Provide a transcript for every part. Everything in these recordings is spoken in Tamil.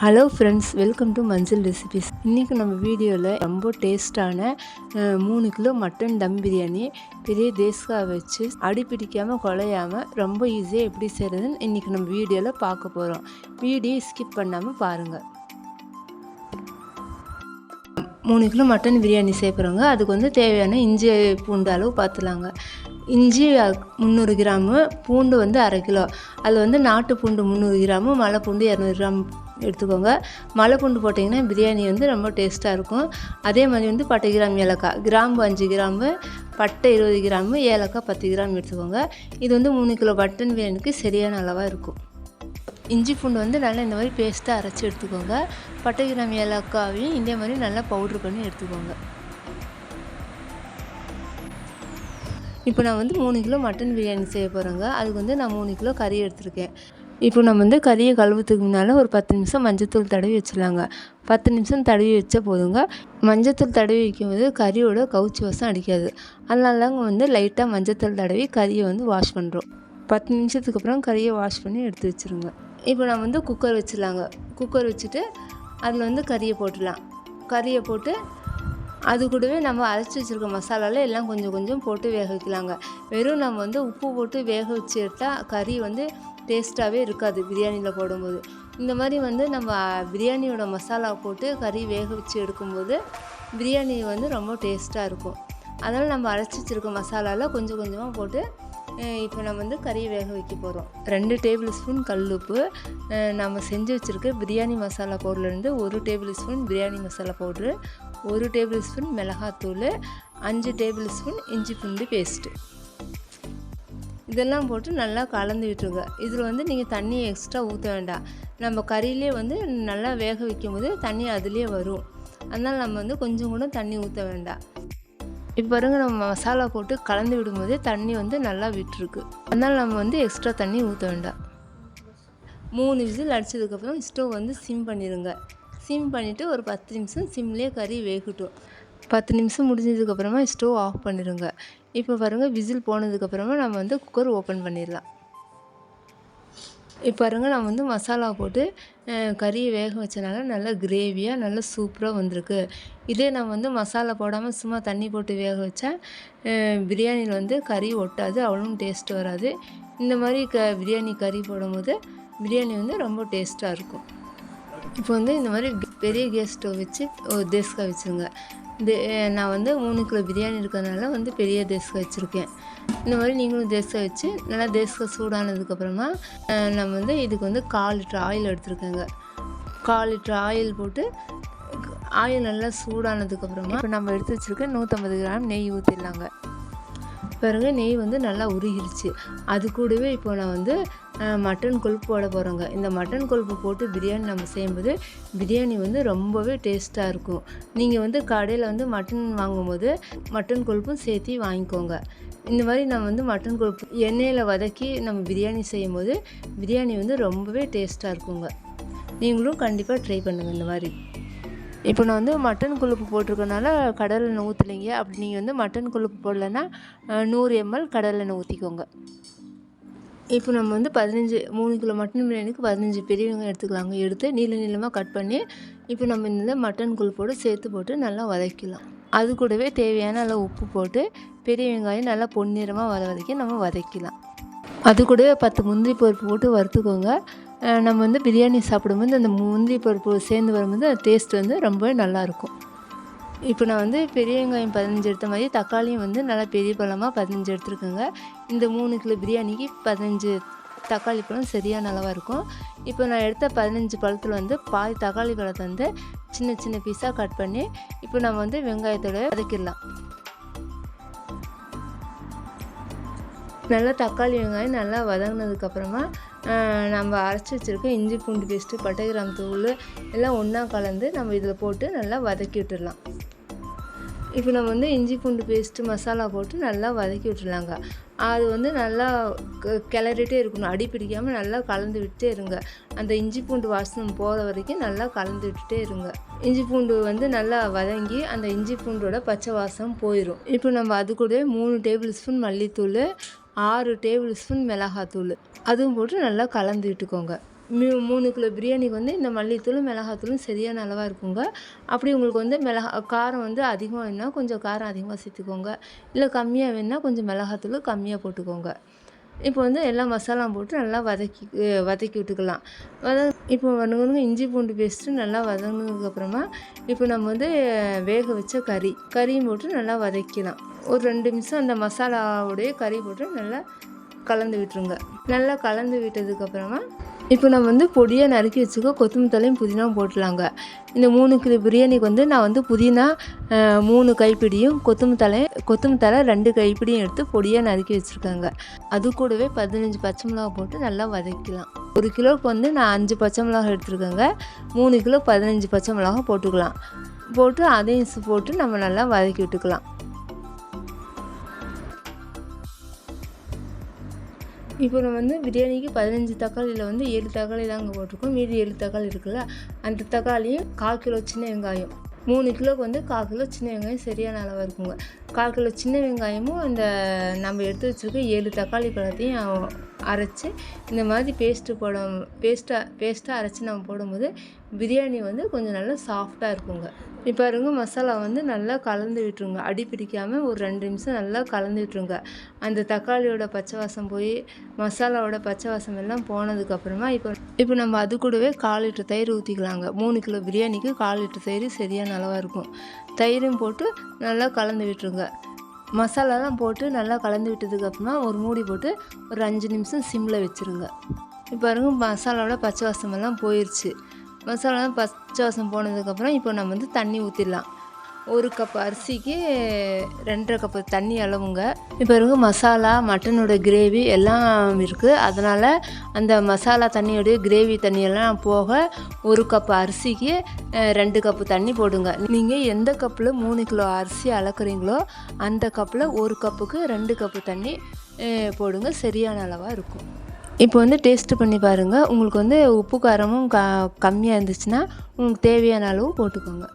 ஹலோ ஃப்ரெண்ட்ஸ், வெல்கம் டு மஞ்சள் ரெசிபிஸ். இன்றைக்கி நம்ம வீடியோவில் ரொம்ப டேஸ்ட்டான 3 கிலோ மட்டன் தம் பிரியாணி பெரிய தேஸ்காய் வச்சு அடி பிடிக்காமல் குழையாமல் ரொம்ப ஈஸியாக எப்படி செய்கிறதுன்னு இன்றைக்கி நம்ம வீடியோவில் பார்க்க போகிறோம். வீடியோ ஸ்கிப் பண்ணாமல் பாருங்கள். 3 கிலோ மட்டன் பிரியாணி செய்யப்படுறோங்க. அதுக்கு வந்து தேவையான இஞ்சி பூண்டு அளவு பார்த்துலாங்க. இஞ்சி 300 கிராமு, பூண்டு வந்து 1/2 கிலோ. அதில் வந்து நாட்டு பூண்டு 300 கிராமு, மலை பூண்டு 200 கிராம் எடுத்துக்கோங்க. மலை பூண்டு போட்டிங்கன்னா பிரியாணி வந்து ரொம்ப டேஸ்ட்டாக இருக்கும். அதே மாதிரி வந்து பட்டை, கிராம், ஏலக்காய், கிராம்பு 5 கிராமு, பட்டை 20 கிராமு, ஏலக்காய் 10 கிராம் எடுத்துக்கோங்க. இது வந்து 3 கிலோ மட்டன் பிரியாணிக்கு சரியான அளவாக இருக்கும். இஞ்சி பூண்டு வந்து நல்லா இந்த மாதிரி பேஸ்ட்டாக அரைச்சி எடுத்துக்கோங்க. பட்டை, கிராம், ஏலக்காவையும் இதே மாதிரி நல்லா பவுட்ரு பண்ணி எடுத்துக்கோங்க. இப்போ நான் வந்து 3 கிலோ மட்டன் பிரியாணி செய்ய போகிறேங்க. அதுக்கு வந்து நான் 3 கிலோ கறி எடுத்திருக்கேன். இப்போ நம்ம வந்து கறியை கழுவுறதுக்கு முன்னால் ஒரு 10 நிமிஷம் மஞ்சத்தூள் தடவி வச்சிடலாங்க. 10 நிமிஷம் தடவி வச்சா போதுங்க. மஞ்சத்தூள் தடவி வைக்கும்போது கறியோட கவுச்சி வாசம் அடிக்காது. அதனால தாங்க வந்து லைட்டாக மஞ்சத்தூள் தடவி கறியை வந்து வாஷ் பண்ணுறோம். 10 நிமிஷத்துக்கு அப்புறம் கறியை வாஷ் பண்ணி எடுத்து வச்சுருங்க. இப்போ நான் வந்து குக்கர் வச்சிடலாங்க. குக்கர் வச்சுட்டு அதில் வந்து கறியை போட்டுடலாம். கறியை போட்டு அது கூடவே நம்ம அரைச்சி வச்சுருக்க மசாலாவில் எல்லாம் கொஞ்சம் கொஞ்சம் போட்டு வேக வைக்கலாங்க. வெறும் நம்ம வந்து உப்பு போட்டு வேக வச்சு எடுத்தால் கறி வந்து டேஸ்ட்டாகவே இருக்காது பிரியாணியில் போடும்போது. இந்த மாதிரி வந்து நம்ம பிரியாணியோட மசாலா போட்டு கறி வேக வச்சு எடுக்கும்போது பிரியாணி வந்து ரொம்ப டேஸ்ட்டாக இருக்கும். அதனால் நம்ம அரைச்சி வச்சுருக்க மசாலாவில் கொஞ்சம் கொஞ்சமாக போட்டு இப்போ நம்ம வந்து கறியை வேக வைக்க போகிறோம். 2 டேபிள் ஸ்பூன் கல்லுப்பு, நம்ம செஞ்சு வச்சுருக்க பிரியாணி மசாலா பவுடர்லேருந்து 1 tablespoon biryani masala powder, 1 tablespoon மிளகாத்தூள், 5 டேபிள் ஸ்பூன் இஞ்சி பூண்டு பேஸ்ட்டு, இதெல்லாம் போட்டு நல்லா கலந்து விட்டுருங்க. இதில் வந்து நீங்கள் தண்ணியை எக்ஸ்ட்ரா ஊற்ற வேண்டாம். நம்ம கறியிலே வந்து நல்லா வேக வைக்கும் போது தண்ணி அதுலேயே வரும். அதனால் நம்ம வந்து கொஞ்சம் கூட தண்ணி ஊற்ற வேண்டாம். இப்போ பாருங்க, நம்ம மசாலா போட்டு கலந்து விடும்போதே தண்ணி வந்து நல்லா விட்டுருக்கு. அதனால் நம்ம வந்து எக்ஸ்ட்ரா தண்ணி ஊற்ற வேண்டாம். 3 விசில் அடித்ததுக்கப்புறம் ஸ்டவ் வந்து சிம் பண்ணிடுங்க. சிம் பண்ணிவிட்டு ஒரு 10 நிமிஷம் சிம்லேயே கறி வேகட்டும். 10 நிமிஷம் முடிஞ்சதுக்கப்புறமா ஸ்டவ் ஆஃப் பண்ணிடுங்க. இப்போ பாருங்கள், விசில் போனதுக்கப்புறமா நம்ம வந்து குக்கர் ஓப்பன் பண்ணிடலாம். இப்போ பாருங்கள், நான் வந்து மசாலா போட்டு கறியை வேக வச்சனால நல்லா கிரேவியாக நல்லா சூப்பராக வந்திருக்கு. இதே நம்ம வந்து மசாலா போடாமல் சும்மா தண்ணி போட்டு வேக வச்சா பிரியாணியில் வந்து கறி ஒட்டாது, அவ்வளோ டேஸ்ட் வராது. இந்த மாதிரி பிரியாணி கறி போடும்போது பிரியாணி வந்து ரொம்ப டேஸ்ட்டாக இருக்கும். இப்போ வந்து இந்த மாதிரி பெரிய கேஸ் ஸ்டவ் வச்சு ஒரு தேஸ்காய் வச்சுருங்க. நான் வந்து 3 கிலோ பிரியாணி இருக்கிறதுனால வந்து பெரிய தேஸ்காய் வச்சுருக்கேன். இந்த மாதிரி நீங்களும் தேஸ்காய் வச்சு நல்லா தேஸ்காய் சூடானதுக்கப்புறமா நம்ம வந்து இதுக்கு வந்து 1/4 லிட்டர் ஆயில் எடுத்துருக்கேங்க. 1/4 லிட்டர் ஆயில் போட்டு ஆயில் நல்லா சூடானதுக்கப்புறமா இப்போ நம்ம எடுத்து வச்சுருக்க 150 கிராம் நெய் ஊற்றிடலாங்க. பாருங்க, நெய் வந்து நல்லா உருகிருச்சு. அது கூடவே இப்போ நான் வந்து மட்டன் கொழுப்பு போட போகிறோங்க. இந்த மட்டன் கொழுப்பு போட்டு பிரியாணி நம்ம செய்யும்போது பிரியாணி வந்து ரொம்பவே டேஸ்ட்டாக இருக்கும். நீங்கள் வந்து கடையில் வந்து மட்டன் வாங்கும்போது மட்டன் கொழுப்பும் சேர்த்து வாங்கிக்கோங்க. இந்த மாதிரி நம்ம வந்து மட்டன் கொழுப்பு எண்ணெயில் வதக்கி நம்ம பிரியாணி செய்யும்போது பிரியாணி வந்து ரொம்பவே டேஸ்ட்டாக இருக்குங்க. நீங்களும் கண்டிப்பாக ட்ரை பண்ணுங்கள் இந்த மாதிரி. இப்போ நான் வந்து மட்டன் கொழுப்பு போட்டிருக்கனால கடலெண்ணெய் ஊற்றலைங்க. அப்படி நீங்கள் வந்து மட்டன் கொழுப்பு போடலைன்னா 100 ml கடலெண்ணெய் ஊற்றிக்கோங்க. இப்போ நம்ம வந்து 3 கிலோ மட்டன் பிரியாணிக்கு 15 பெரிய வெங்காயம் எடுத்துக்கலாங்க. எடுத்து நீளமாக கட் பண்ணி இப்போ நம்ம இந்த மட்டன் கொழுப்போடு சேர்த்து போட்டு நல்லா வதக்கிடலாம். அது கூடவே தேவையான அளவு உப்பு போட்டு பெரிய வெங்காயம் நல்லா பொன்னிறமாக வர வரைக்கும் நம்ம வதக்கிடலாம். அது கூடவே 10 முந்திரி பருப்பு போட்டு வறுத்துக்கோங்க. நம்ம வந்து பிரியாணி சாப்பிடும்போது அந்த முந்திரி பருப்பு சேர்ந்து வரும்போது அந்த டேஸ்ட் வந்து ரொம்பவே நல்லாயிருக்கும். இப்போ நான் வந்து பெரிய வெங்காயம் 15 எடுத்த மாதிரி தக்காளியும் வந்து நல்லா பெரிய பழமாக 15 எடுத்துருக்கேங்க. இந்த 3 கிலோ பிரியாணிக்கு 15 தக்காளி பழம் சரியான அளவாக இருக்கும். இப்போ நான் எடுத்த 15 பழத்தில் வந்து பாதி தக்காளி பழத்தை வந்து சின்ன சின்ன பீஸாக கட் பண்ணி இப்போ நம்ம வந்து வெங்காயத்தோட வதக்கிடலாம். நல்லா தக்காளி வெங்காயம் நல்லா வதங்கினதுக்கப்புறமா நம்ம அரைச்சி வச்சுருக்க இஞ்சி பூண்டு பேஸ்ட்டு, பட்டை, கிராம் தூள் எல்லாம் ஒன்றா கலந்து நம்ம இதில் போட்டு நல்லா வதக்கி விட்டுடலாம். இப்போ நம்ம வந்து இஞ்சி பூண்டு பேஸ்ட்டு மசாலா போட்டு நல்லா வதக்கி விட்டுடலாங்க. அது வந்து நல்லா கிளறிட்டே இருக்கணும். அடி பிடிக்காமல் நல்லா கலந்து விட்டே இருங்க. அந்த இஞ்சி பூண்டு வாசனை போகிற வரைக்கும் நல்லா கலந்து விட்டுட்டே இருங்க. இஞ்சி பூண்டு வந்து நல்லா வதங்கி அந்த இஞ்சி பூண்டோட பச்சை வாசம் போயிடும். இப்போ நம்ம அது கூட 3 டேபிள் ஸ்பூன் மல்லித்தூள், 6 டேபிள் ஸ்பூன் மிளகாத்தூள் அதுவும் போட்டு நல்லா கலந்து விட்டுக்கோங்க. 3 கிலோ பிரியாணிக்கு வந்து இந்த மல்லித்தூளும் மிளகாத்தூளும் சரியான அளவாக இருக்குங்க. அப்படி உங்களுக்கு வந்து காரம் வந்து அதிகமாக வேணும்னா கொஞ்சம் காரம் அதிகமாக சேர்த்துக்கோங்க. இல்லை கம்மியாக வேணும்னா கொஞ்சம் மிளகாத்தூள் கம்மியாக போட்டுக்கோங்க. இப்போ வந்து எல்லா மசாலாவும் போட்டு நல்லா வதக்கி விட்டுக்கலாம். இப்போ வதங்கணும். இஞ்சி பூண்டு பேஸ்ட்டு நல்லா வதங்கினதுக்கப்புறமா இப்போ நம்ம வந்து வேக வச்ச கறியும் போட்டு நல்லா வதக்கலாம். ஒரு 2 நிமிஷம் அந்த மசாலாவோடைய கறி போட்டு நல்லா கலந்து விட்டுருங்க. நல்லா கலந்து விட்டதுக்கப்புறமா இப்போ நம்ம வந்து பொடியாக நறுக்கி வச்சுக்க கொத்தமல்லி தலையும் புதினாவும் போட்டுலாங்க. இந்த 3 கிலோ பிரியாணிக்கு வந்து நான் வந்து புதினா 3 கைப்பிடியும் கொத்தமல்லி தழை 2 கைப்பிடியும் எடுத்து பொடியாக நறுக்கி வச்சுருக்காங்க. அது கூடவே 15 பச்சை மிளகா போட்டு நல்லா வதக்கலாம். 1 கிலோவுக்கு வந்து நான் 5 பச்சை மிளகா எடுத்துருக்கேங்க. 3 கிலோ 15 பச்சை மிளகா போட்டுக்கலாம். போட்டு அதையும் போட்டு நம்ம நல்லா வதக்கி விட்டுக்கலாம். இப்போ நம்ம வந்து பிரியாணிக்கு 15 தக்காளியில் வந்து 7 தக்காளி தாங்க போட்டிருக்கோம். மீதி 7 தக்காளி இருக்குல்ல, அந்த தக்காளியும் 1/4 கிலோ சின்ன வெங்காயம், 3 கிலோவுக்கு வந்து 1/4 கிலோ சின்ன வெங்காயம் சரியான அளவாக இருக்குங்க. 1/4 கிலோ சின்ன வெங்காயமும் இந்த நம்ம எடுத்து வச்சுருக்க 7 தக்காளி பழத்தையும் அரைச்சி இந்த மாதிரி பேஸ்ட்டாக அரைச்சி நம்ம போடும்போது பிரியாணி வந்து கொஞ்சம் நல்லா சாஃப்டாக இருக்குங்க. இப்போ பாருங்க, மசாலா வந்து நல்லா கலந்து விட்டுருங்க. அடி பிடிக்காமல் ஒரு 2 நிமிஷம் நல்லா கலந்து விட்டுருங்க. அந்த தக்காளியோட பச்சை வாசம் போய் மசாலாவோட பச்சை வாசம் எல்லாம் போனதுக்கப்புறமா இப்போ நம்ம அது கூடவே 1/4 லிட்டர் தயிர் ஊற்றிக்கலாங்க. 3 கிலோ பிரியாணிக்கு 1/4 லிட்டர் தயிர் சரியான அளவாக இருக்கும். தயிரும் போட்டு நல்லா கலந்து விட்டுருங்க. மசாலாலாம் போட்டு நல்லா கலந்து விட்டதுக்கப்புறமா ஒரு மூடி போட்டு ஒரு 5 நிமிஷம் சிம்மில் வச்சுருங்க. இப்போ பாருங்க, மசாலாவோட பச்சை வாசமெல்லாம் போயிடுச்சு. மசாலாலாம் பச்சை வாசம் போனதுக்கப்புறம் இப்போ நம்ம வந்து தண்ணி ஊற்றிடலாம். 1 கப் அரிசிக்கு 2.5 கப்பு தண்ணி அளவுங்க. இப்போ இருக்க மசாலா மட்டனோட கிரேவி எல்லாம் இருக்குது. அதனால் அந்த மசாலா தண்ணியோடைய கிரேவி தண்ணியெல்லாம் போக 1 கப் அரிசிக்கு 2 கப்பு தண்ணி போடுங்க. நீங்கள் எந்த கப்பில் 3 கிலோ அரிசி அளக்குறீங்களோ அந்த கப்பில் 1 கப்புக்கு 2 கப்பு தண்ணி போடுங்க. சரியான அளவாக இருக்கும். இப்போ வந்து டேஸ்ட்டு பண்ணி பாருங்கள். உங்களுக்கு வந்து உப்பு காரமும் கம்மியாக இருந்துச்சுன்னா உங்களுக்கு தேவையான அளவு போட்டுக்கோங்க.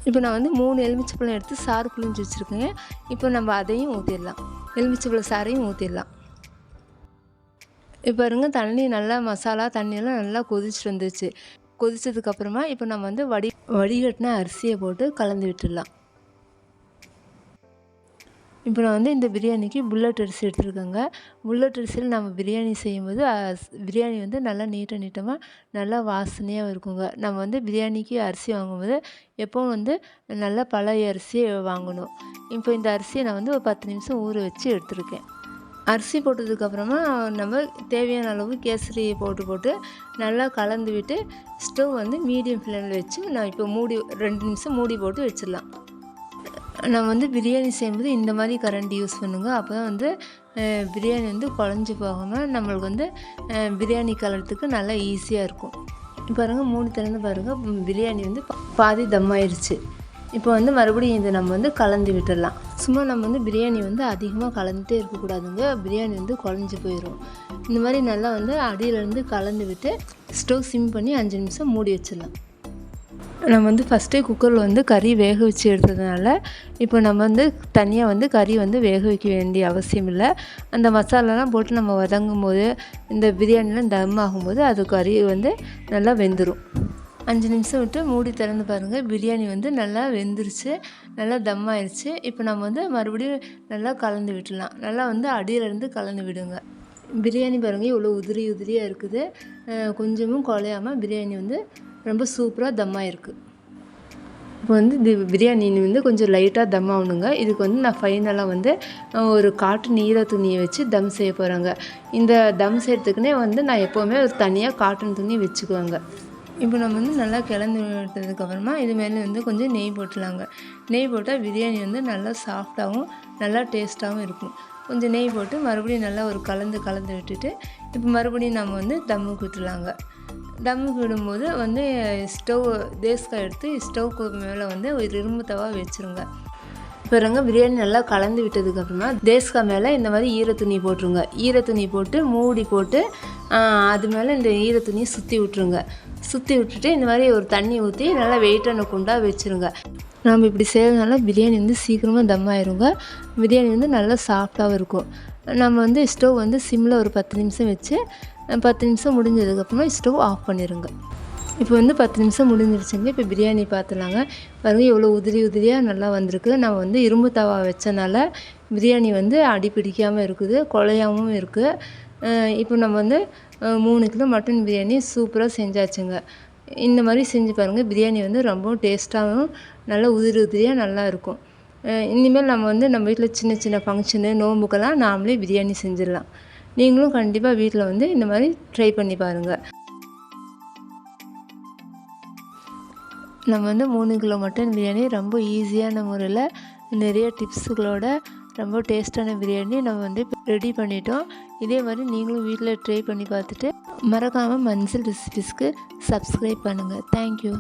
இப்போ நான் வந்து 3 எலுமிச்சைப்பழம் எடுத்து சாறு புழிஞ்சு வச்சுருக்கேன். இப்போ நம்ம அதையும் ஊற்றிடலாம். எலுமிச்சைப்பழ சாறையும் ஊற்றிடலாம். இப்போ பாருங்க, மசாலா தண்ணியெல்லாம் நல்லா கொதிச்சுட்டு வந்துச்சு. கொதிச்சதுக்கப்புறமா இப்போ நம்ம வந்து வடிகட்டின அரிசியை போட்டு கலந்து விட்டுடலாம். இப்போ நான் வந்து இந்த பிரியாணிக்கு புல்லட் அரிசி எடுத்துருக்கேங்க. புல்லட் அரிசியில் நம்ம பிரியாணி செய்யும்போது பிரியாணி வந்து நல்லா நீட்டமாக நல்லா வாசனையாக இருக்குங்க. நம்ம வந்து பிரியாணிக்கு அரிசி வாங்கும்போது எப்போவும் வந்து நல்லா பழைய அரிசி வாங்கணும். இப்போ இந்த அரிசியை நான் வந்து ஒரு 10 நிமிஷம் ஊற வச்சு எடுத்துருக்கேன். அரிசி போட்டதுக்கப்புறமா நம்ம தேவையான அளவு கேசரி போட்டு நல்லா கலந்து விட்டு ஸ்டவ் வந்து மீடியம் ஃப்ளேமில் வச்சு நான் இப்போ 2 நிமிஷம் மூடி போட்டு வச்சிடலாம். நம்ம வந்து பிரியாணி செய்யும்போது இந்த மாதிரி கரண்டி யூஸ் பண்ணுங்க. அப்போ தான் வந்து பிரியாணி வந்து குழஞ்சி போகாமல் நம்மளுக்கு வந்து பிரியாணி கலறதுக்கு நல்லா ஈஸியாக இருக்கும். பாருங்கள், மூடி திறந்து பாருங்கள், பிரியாணி வந்து பாதி தம் ஆயிடுச்சு. இப்போ வந்து மறுபடியும் இதை நம்ம வந்து கலந்து விட்டுடலாம். சும்மா நம்ம வந்து பிரியாணி வந்து அதிகமாக கலந்துகிட்டே இருக்கக்கூடாதுங்க. பிரியாணி வந்து குழஞ்சி போயிடும். இந்த மாதிரி நல்லா வந்து அடியிலேருந்து கலந்து விட்டு ஸ்டவ் சிம் பண்ணி 5 நிமிஷம் மூடி வச்சிடலாம். நம்ம வந்து ஃபஸ்ட்டே குக்கரில் வந்து கறி வேக வச்சு எடுத்ததுனால இப்போ நம்ம வந்து தனியாக வந்து கறி வந்து வேக வைக்க வேண்டிய அவசியம் இல்லை. அந்த மசாலாலாம் போட்டு நம்ம வதங்கும் போது இந்த பிரியாணிலாம் தம் ஆகும்போது அது கறி வந்து நல்லா வெந்துடும். 5 நிமிஷம் விட்டு மூடி திறந்து பாருங்கள், பிரியாணி வந்து நல்லா வெந்துருச்சு, நல்லா தம் ஆயிடுச்சு. இப்போ நம்ம வந்து மறுபடியும் நல்லா கலந்து விட்டுடலாம். நல்லா வந்து அடியிலேருந்து கலந்து விடுங்க. பிரியாணி பாருங்கள், இவ்வளோ உதிரியாக இருக்குது. கொஞ்சமும் குழையாமல் பிரியாணி வந்து ரொம்ப சூப்பராக தம் ஆகிருக்கு. இப்போ வந்து பிரியாணி வந்து கொஞ்சம் லைட்டாக தம் ஆகணுங்க. இதுக்கு வந்து நான் ஃபைனலாக வந்து ஒரு காட்டன் ஈர துணியை வச்சு தம் செய்ய போகிறேங்க. இந்த தம் செய்கிறதுக்குனே வந்து நான் எப்போவுமே ஒரு தனியாக காட்டன் துணி வச்சுக்குவேங்க. இப்போ நம்ம வந்து நல்லா கிளந்து விட்டதுக்கப்புறமா இது மேலே வந்து கொஞ்சம் நெய் போட்டுலாங்க. நெய் போட்டால் பிரியாணி வந்து நல்லா சாஃப்டாகவும் நல்லா டேஸ்ட்டாகவும் இருக்கும். கொஞ்சம் நெய் போட்டு மறுபடியும் நல்லா ஒரு கலந்து விட்டுட்டு இப்போ மறுபடியும் நம்ம வந்து தம்முக்கு விட்டுலாங்க. தம்முக்கு விடும்போது வந்து தேஸ்காய் எடுத்து ஸ்டவ்க்கு மேலே வந்து ஒரு இரும்பு தவா வச்சுருங்க. பாருங்க, பிரியாணி நல்லா கலந்து விட்டதுக்கப்புறமா தேஸ்காய் மேலே இந்த மாதிரி ஈரத்துணி போட்டுருங்க. ஈரத்துணி போட்டு மூடி போட்டு அது மேலே இந்த ஈரத்துணியை சுற்றி விட்டுட்டு இந்த மாதிரி ஒரு தண்ணி ஊற்றி நல்லா வெயிட்டான குண்டாக வச்சுருங்க. நம்ம இப்படி செய்கிறதுனால பிரியாணி வந்து சீக்கிரமாக தம் ஆயிருங்க. பிரியாணி வந்து நல்லா சாஃப்டாகவும் இருக்கும். நம்ம வந்து ஸ்டவ் வந்து சிம்மில் ஒரு 10 நிமிஷம் வச்சு 10 நிமிஷம் முடிஞ்சதுக்கப்புறமா ஸ்டவ் ஆஃப் பண்ணிடுங்க. இப்போ வந்து 10 நிமிஷம் முடிஞ்சிருச்சுங்க. இப்போ பிரியாணி பார்த்துலாங்க. பாருங்க எவ்வளோ உதிரி உதிரியாக நல்லா வந்திருக்கு. நான் வந்து இரும்பு தவா வச்சனால பிரியாணி வந்து அடி பிடிக்காமல் இருக்குது, குழையாமவும் இருக்குது. இப்போ நம்ம வந்து 3 கிலோ மட்டன் பிரியாணி சூப்பராக செஞ்சாச்சுங்க. இந்த மாதிரி செஞ்சு பாருங்கள். பிரியாணி வந்து ரொம்பவும் டேஸ்ட்டாகவும் நல்லா உதிரி உதிரியாக நல்லா இருக்கும். இனிமேல் நம்ம வந்து நம்ம வீட்டில் சின்ன சின்ன ஃபங்க்ஷனு, நோம்புக்கெல்லாம் நாமளே பிரியாணி செஞ்சிடலாம். நீங்களும் கண்டிப்பாக வீட்டில் வந்து இந்த மாதிரி ட்ரை பண்ணி பாருங்கள். நம்ம வந்து 3 கிலோ மட்டன் பிரியாணி ரொம்ப ஈஸியான முறையில் நிறைய டிப்ஸுகளோட ரொம்ப டேஸ்ட்டான பிரியாணி நம்ம வந்து ரெடி பண்ணிட்டோம். இதே மாதிரி நீங்களும் வீட்டில் ட்ரை பண்ணி பார்த்துட்டு மறக்காமல் மஞ்சள் ரெசிபீஸ்க்கு சப்ஸ்கிரைப் பண்ணுங்கள். தேங்க்யூ.